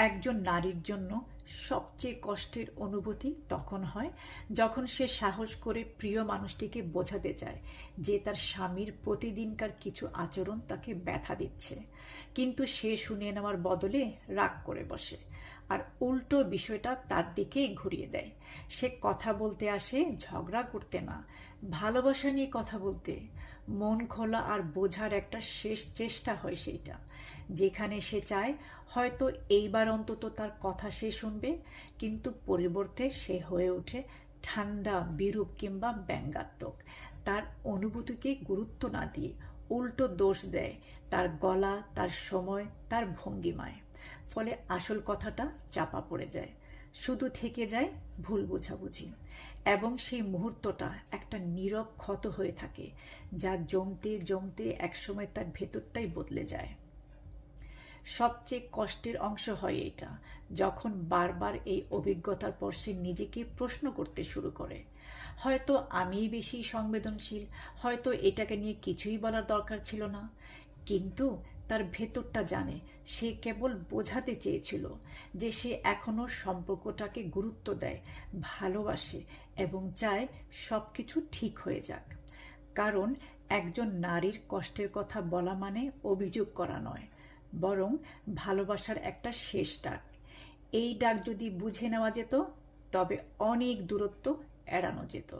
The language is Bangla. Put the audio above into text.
একজন নারীর জন্য সবচেয়ে কষ্টের অনুভূতি তখন হয় যখন সে সাহস করে প্রিয় মানুষটিকে বোঝাতে চায় যে তার স্বামীর প্রতিদিনকার কিছু আচরণ তাকে ব্যথা দিচ্ছে, কিন্তু সে শুনিয়ে নেওয়ার বদলে রাগ করে বসে আর উল্টো বিষয়টা তার দিকেই ঘুরিয়ে দেয়। সে কথা বলতে আসে ঝগড়া করতে না, ভালোবাসা নিয়ে কথা বলতে। মন খোলা আর বোঝার একটা শেষ চেষ্টা হয় সেইটা, যেখানে সে চায় হয়তো এইবার অন্তত তার কথা সে শুনবে, কিন্তু পরিবর্তে সে হয়ে ওঠে ঠান্ডা, বিরূপ কিংবা ব্যঙ্গাত্মক। তার অনুভূতিকে গুরুত্ব না দিয়ে উল্টো দোষ দেয় তার গলা, তার সময়, তার ভঙ্গিমায়। ফলে আসল কথাটা চাপা পড়ে যায়, শুধু থেকে যায় ভুল বোঝাবুঝি, এবং সেই মুহূর্তটা একটা নীরব ক্ষত হয়ে থাকে যা জমতে জমতে একসময় তার ভেতরটাই বদলে যায়। সবচেয়ে কষ্টের অংশ হয় এটা যখন বারবার এই অভিজ্ঞতার পর সে নিজেকে প্রশ্ন করতে শুরু করে, হয়তো আমিই বেশি সংবেদনশীল, হয়তো এটাকে নিয়ে কিছুই বলার দরকার ছিল না। কিন্তু তার ভেতরটা জানে সে কেবল বোঝাতে চেয়েছিল যে সে এখনো সম্পর্কটাকে গুরুত্ব দেয়, ভালোবাসে এবং চায় সব কিছু ঠিক হয়ে যাক। কারণ একজন নারীর কষ্টের কথা বলা মানে অভিযোগ করা নয়, বরং ভালোবাসার একটা শেষ ডাক। এই ডাক যদি বুঝে নেওয়া যেত, তবে অনেক দূরত্ব এড়ানো যেত।